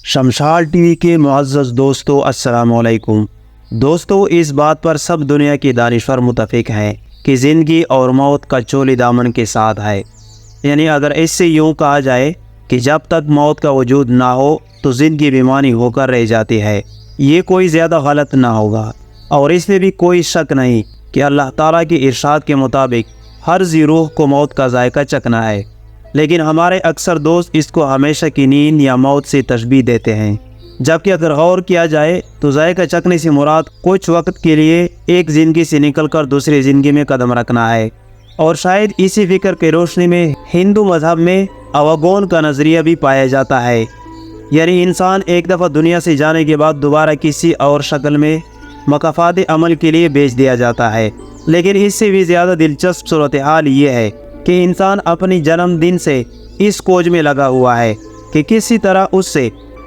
Shamshad T V کے معزز دوستو السلام علیکم۔ دوستو، اس بات پر سب دنیا کے دانشور متفق ہیں کہ زندگی اور موت کا چولی دامن کے ساتھ ہے۔ یعنی اگر اس سے یوں کہا جائے کہ جب تک موت کا وجود نہ ہو تو زندگی بیمانی ہو کر رہ جاتی ہے، یہ کوئی زیادہ غلط نہ ہوگا، اور اس میں بھی کوئی شک نہیں کہ اللہ تعالیٰ کے ارشاد کے مطابق ہر ذی روح کو موت کا ذائقہ چکھنا ہے۔ لیکن ہمارے اکثر دوست اس کو ہمیشہ کی نیند یا موت سے تشبیہ دیتے ہیں، جبکہ اگر غور کیا جائے تو ذائقہ چکھنے سے مراد کچھ وقت کے لیے ایک زندگی سے نکل کر دوسری زندگی میں قدم رکھنا ہے۔ اور شاید اسی فکر کی روشنی میں ہندو مذہب میں اوگون کا نظریہ بھی پایا جاتا ہے، یعنی انسان ایک دفعہ دنیا سے جانے کے بعد دوبارہ کسی اور شکل میں مکافات عمل کے لیے بھیج دیا جاتا ہے۔ لیکن اس سے بھی زیادہ دلچسپ صورتحال یہ ہے کہ انسان اپنی جنم دن سے اس کوج میں لگا ہوا ہے کہ کسی طرح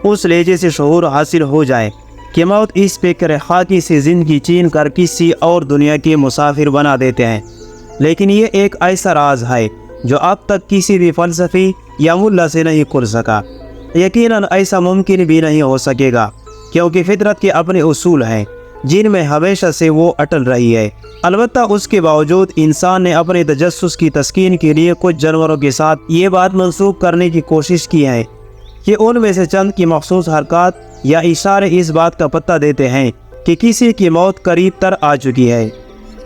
اس لہجے سے شعور حاصل ہو جائے کہ موت اس فکر خاکی سے زندگی چین کر کسی اور دنیا کے مسافر بنا دیتے ہیں۔ لیکن یہ ایک ایسا راز ہے جو اب تک کسی بھی فلسفی یا ملا سے نہیں کھل سکا۔ یقیناً ایسا ممکن بھی نہیں ہو سکے گا، کیونکہ فطرت کے اپنے اصول ہیں جن میں ہمیشہ سے وہ اٹل رہی ہے۔ البتہ اس کے باوجود انسان نے اپنے تجسس کی تسکین کے لیے کچھ جانوروں کے ساتھ یہ بات منسوخ کرنے کی کوشش کی ہے کہ ان میں سے چند کی مخصوص حرکات یا اشارے اس بات کا پتہ دیتے ہیں کہ کسی کی موت قریب تر آ چکی ہے۔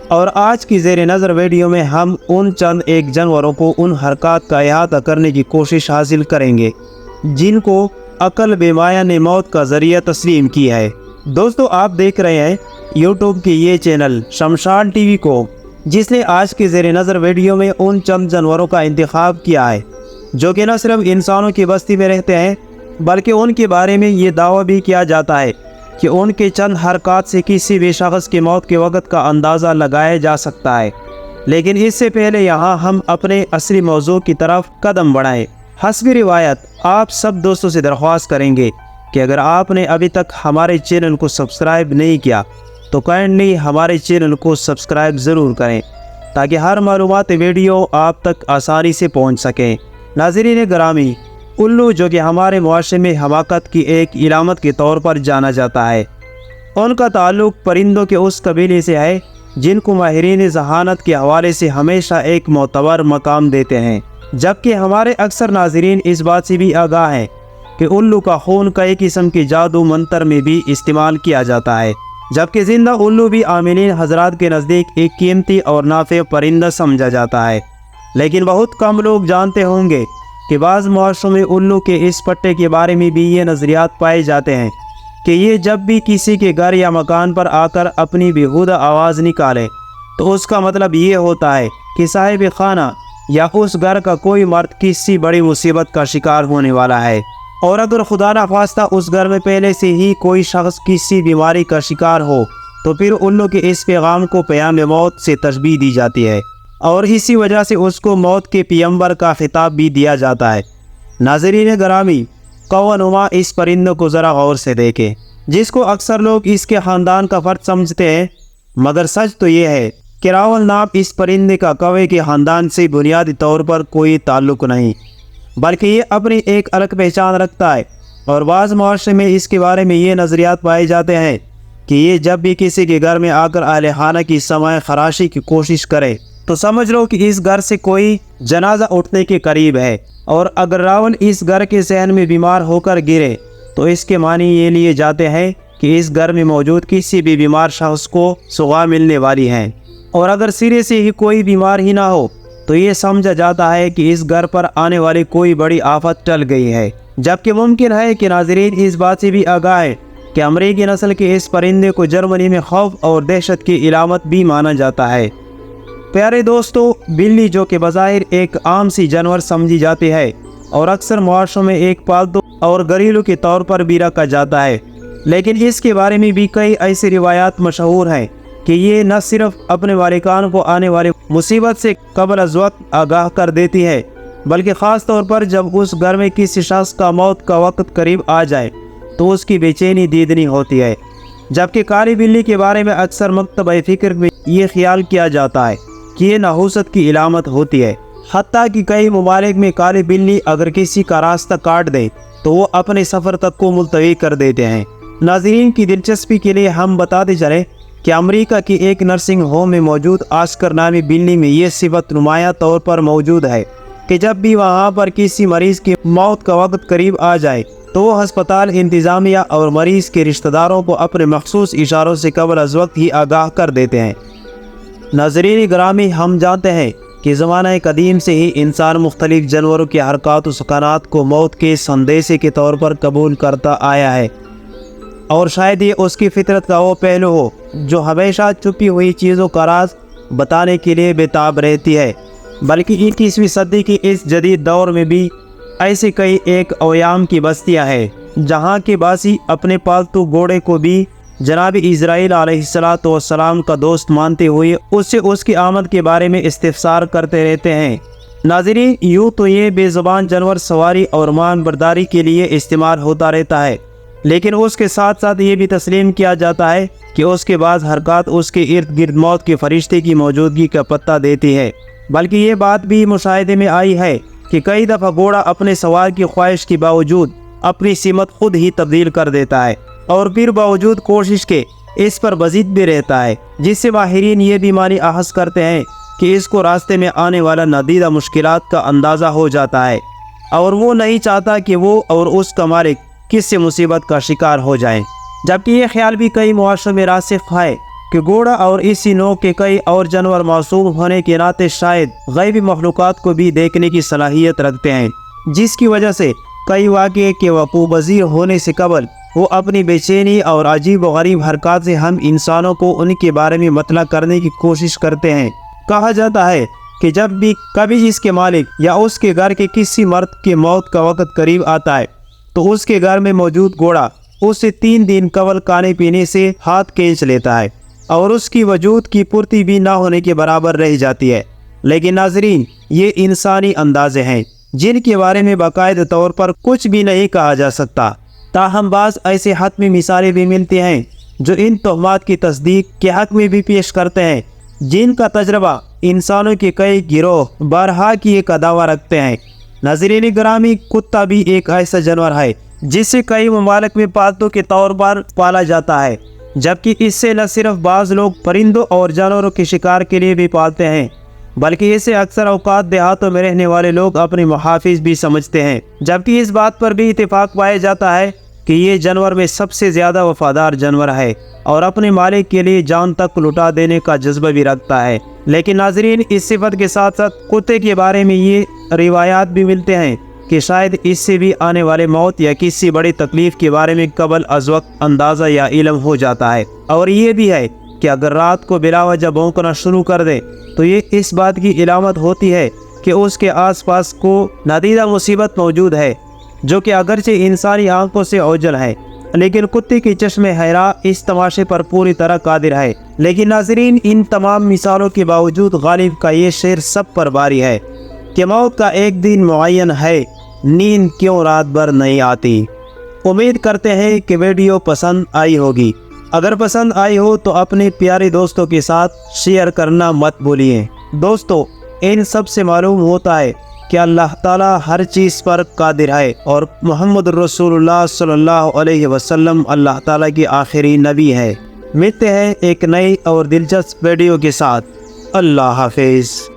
اور آج کی زیر نظر ویڈیو میں ہم ان چند ایک جانوروں کو ان حرکات کا احاطہ کرنے کی کوشش حاصل کریں گے جن کو عقل بے مایہ نے موت کا ذریعہ تسلیم کیا ہے۔ دوستو، آپ دیکھ رہے ہیں یوٹیوب کی یہ چینل شمشاد ٹی وی کو، جس نے آج کی زیر نظر ویڈیو میں ان چند جانوروں کا انتخاب کیا ہے جو کہ نہ صرف انسانوں کی بستی میں رہتے ہیں بلکہ ان کے بارے میں یہ دعویٰ بھی کیا جاتا ہے کہ ان کے چند حرکات سے کسی بھی شخص کی موت کے وقت کا اندازہ لگایا جا سکتا ہے۔ لیکن اس سے پہلے یہاں ہم اپنے اصلی موضوع کی طرف قدم بڑھائیں۔ حسب روایت آپ سب دوستوں سے درخواست کریں گے کہ اگر آپ نے ابھی تک ہمارے چینل کو سبسکرائب نہیں کیا تو کائنڈلی ہمارے چینل کو سبسکرائب ضرور کریں تاکہ ہر معلومات ویڈیو آپ تک آسانی سے پہنچ سکیں۔ ناظرین گرامی، الو جو کہ ہمارے معاشرے میں حماقت کی ایک علامت کے طور پر جانا جاتا ہے، ان کا تعلق پرندوں کے اس قبیلے سے ہے جن کو ماہرین ذہانت کے حوالے سے ہمیشہ ایک معتبر مقام دیتے ہیں، جبکہ ہمارے اکثر ناظرین اس بات سے بھی آگاہ ہیں کہ الو کا خون کئی قسم کے جادو منتر میں بھی استعمال کیا جاتا ہے، جبکہ زندہ الو بھی عاملین حضرات کے نزدیک ایک قیمتی اور نافع پرندہ سمجھا جاتا ہے۔ لیکن بہت کم لوگ جانتے ہوں گے کہ بعض معاشروں میں الو کے اس پٹے کے بارے میں بھی یہ نظریات پائے جاتے ہیں کہ یہ جب بھی کسی کے گھر یا مکان پر آ کر اپنی بیہودہ آواز نکالے تو اس کا مطلب یہ ہوتا ہے کہ صاحب خانہ یا اس گھر کا کوئی مرد کسی بڑی مصیبت کا شکار ہونے والا ہے، اور اگر خدا نخواستہ اس گھر میں پہلے سے ہی کوئی شخص کسی بیماری کا شکار ہو تو پھر الو کے اس پیغام کو پیام موت سے تشبیہ دی جاتی ہے، اور اسی وجہ سے اس کو موت کے پیغمبر کا خطاب بھی دیا جاتا ہے۔ ناظرین گرامی، قوا نما اس پرندے کو ذرا غور سے دیکھیں، جس کو اکثر لوگ اس کے خاندان کا فرد سمجھتے ہیں، مگر سچ تو یہ ہے کہ راول نام اس پرندے کا کوے کے خاندان سے بنیادی طور پر کوئی تعلق نہیں، بلکہ یہ اپنی ایک الگ پہچان رکھتا ہے۔ اور بعض معاشرے میں اس کے بارے میں یہ نظریات پائے جاتے ہیں کہ یہ جب بھی کسی کے گھر میں آ کر اہل خانہ کی سماع خراشی کی کوشش کرے تو سمجھ لو کہ اس گھر سے کوئی جنازہ اٹھنے کے قریب ہے، اور اگر راول اس گھر کے صحن میں بیمار ہو کر گرے تو اس کے معنی یہ لیے جاتے ہیں کہ اس گھر میں موجود کسی بھی بیمار شخص کو سغا ملنے والی ہے، اور اگر سرے سے ہی کوئی بیمار ہی نہ ہو تو یہ سمجھا جاتا ہے کہ اس گھر پر آنے والی کوئی بڑی آفت ٹل گئی ہے۔ جبکہ ممکن ہے کہ ناظرین اس بات سے بھی آگاہ ہے کہ امریکی نسل کے اس پرندے کو جرمنی میں خوف اور دہشت کی علامت بھی مانا جاتا ہے۔ پیارے دوستو، بلی جو کہ بظاہر ایک عام سی جانور سمجھی جاتی ہے اور اکثر معاشروں میں ایک پالتو اور گھریلو کے طور پر بھی رکھا جاتا ہے، لیکن اس کے بارے میں بھی کئی ایسی روایات مشہور ہیں کہ یہ نہ صرف اپنے مالکان کو آنے والی مصیبت سے قبل از وقت آگاہ کر دیتی ہے، بلکہ خاص طور پر جب اس گھر میں کسی شخص کا موت کا وقت قریب آ جائے تو اس کی بے چینی دیدنی ہوتی ہے۔ جبکہ کالی بلی کے بارے میں اکثر مکتبہ فکر میں یہ خیال کیا جاتا ہے کہ یہ نحوست کی علامت ہوتی ہے، حتیٰ کہ کئی ممالک میں کالی بلی اگر کسی کا راستہ کاٹ دے تو وہ اپنے سفر تک کو ملتوی کر دیتے ہیں۔ ناظرین کی دلچسپی کے لیے ہم بتاتے چلیں کہ امریکہ کی ایک نرسنگ ہوم میں موجود آسکر نامی بلی میں یہ صفت نمایاں طور پر موجود ہے کہ جب بھی وہاں پر کسی مریض کی موت کا وقت قریب آ جائے تو وہ ہسپتال انتظامیہ اور مریض کے رشتہ داروں کو اپنے مخصوص اشاروں سے قبل از وقت ہی آگاہ کر دیتے ہیں۔ ناظرین گرامی، ہم جانتے ہیں کہ زمانہ قدیم سے ہی انسان مختلف جانوروں کی حرکات و سکانات کو موت کے سندیسے کے طور پر قبول کرتا آیا ہے، اور شاید یہ اس کی فطرت کا وہ پہلو ہو جو ہمیشہ چھپی ہوئی چیزوں کا راز بتانے کے لیے بےتاب رہتی ہے۔ بلکہ 21ویں صدی کی اس جدید دور میں بھی ایسے کئی ایک اویام کی بستیاں ہیں جہاں کے باسی اپنے پالتو گھوڑے کو بھی جناب اسرائیل علیہ السلام کا دوست مانتے ہوئے اس سے اس کی آمد کے بارے میں استفسار کرتے رہتے ہیں۔ ناظرین، یوں تو یہ بے زبان جانور سواری اور مان برداری کے لیے استعمال ہوتا رہتا ہے، لیکن اس کے ساتھ ساتھ یہ بھی تسلیم کیا جاتا ہے کہ اس کے بعض حرکات اس کے ارد گرد موت کے فرشتے کی موجودگی کا پتہ دیتی ہے۔ بلکہ یہ بات بھی مشاہدے میں آئی ہے کہ کئی دفعہ گھوڑا اپنے سوار کی خواہش کے باوجود اپنی سمت خود ہی تبدیل کر دیتا ہے اور پھر باوجود کوشش کے اس پر بزید بھی رہتا ہے، جس سے ماہرین یہ بھی معنی اخذ کرتے ہیں کہ اس کو راستے میں آنے والا نادیدہ مشکلات کا اندازہ ہو جاتا ہے اور وہ نہیں چاہتا کہ وہ اور اس کا مالک کس سے مصیبت کا شکار ہو جائیں۔ جبکہ یہ خیال بھی کئی معاشروں میں راسخ ہے کہ گھوڑا اور اسی نوع کے کئی اور جانور معصوم ہونے کے ناطے شاید غیبی مخلوقات کو بھی دیکھنے کی صلاحیت رکھتے ہیں، جس کی وجہ سے کئی واقعے کے وقوع پذیر ہونے سے قبل وہ اپنی بے چینی اور عجیب و غریب حرکات سے ہم انسانوں کو ان کے بارے میں مطلع کرنے کی کوشش کرتے ہیں۔ کہا جاتا ہے کہ جب بھی کبھی اس کے مالک یا اس کے گھر کے کسی مرد کے موت کا وقت قریب آتا ہے تو اس کے گھر میں موجود گھوڑا اس سے 3 دن قبل کھانے پینے سے ہاتھ کھینچ لیتا ہے اور اس کی وجود کی پورتی بھی نہ ہونے کے برابر رہ جاتی ہے۔ لیکن ناظرین، یہ انسانی اندازے ہیں جن کے بارے میں باقاعدہ طور پر کچھ بھی نہیں کہا جا سکتا، تاہم بعض ایسے حتمی مثالیں بھی ملتی ہیں جو ان تہمات کی تصدیق کے حق میں بھی پیش کرتے ہیں، جن کا تجربہ انسانوں کے کئی گروہ بارہا کی ایک دعویٰ رکھتے ہیں۔ ناظرین گرامی، کتا بھی ایک ایسا جانور ہے جسے کئی ممالک میں پالتو کے طور پر پالا جاتا ہے، جبکہ اس سے نہ صرف بعض لوگ پرندوں اور جانوروں کے شکار کے لیے بھی پالتے ہیں، بلکہ اسے اکثر اوقات دیہاتوں میں رہنے والے لوگ اپنے محافظ بھی سمجھتے ہیں۔ جبکہ اس بات پر بھی اتفاق پایا جاتا ہے کہ یہ جانور میں سب سے زیادہ وفادار جانور ہے اور اپنے مالک کے لیے جان تک لٹا دینے کا جذبہ بھی رکھتا ہے۔ لیکن ناظرین، اس صفت کے ساتھ ساتھ کتے کے بارے میں یہ روایات بھی ملتے ہیں کہ شاید اس سے بھی آنے والے موت یا کسی بڑی تکلیف کے بارے میں قبل از وقت اندازہ یا علم ہو جاتا ہے، اور یہ بھی ہے کہ اگر رات کو بلا وجہ بھونکنا شروع کر دے تو یہ اس بات کی علامت ہوتی ہے کہ اس کے آس پاس کو نادیدہ مصیبت موجود ہے، جو کہ اگرچہ انسانی آنکھوں سے اوجھل ہے، لیکن کتے کی چشم حیرا اس تماشے پر پوری طرح قادر ہے۔ لیکن ناظرین، ان تمام مثالوں کے باوجود غالب کا یہ شعر سب پر باری ہے کہ موت کا ایک دن معین ہے، نیند کیوں رات بھر نہیں آتی۔ امید کرتے ہیں کہ ویڈیو پسند آئی ہوگی۔ اگر پسند آئی ہو تو اپنے پیارے دوستوں کے ساتھ شیئر کرنا مت بھولیے۔ دوستو، ان سب سے معلوم ہوتا ہے کہ اللہ تعالیٰ ہر چیز پر قادر ہے اور محمد رسول اللہ صلی اللہ علیہ وسلم اللہ تعالیٰ کی آخری نبی ہے۔ ملتے ہیں ایک نئی اور دلچسپ ویڈیو کے ساتھ۔ اللہ حافظ۔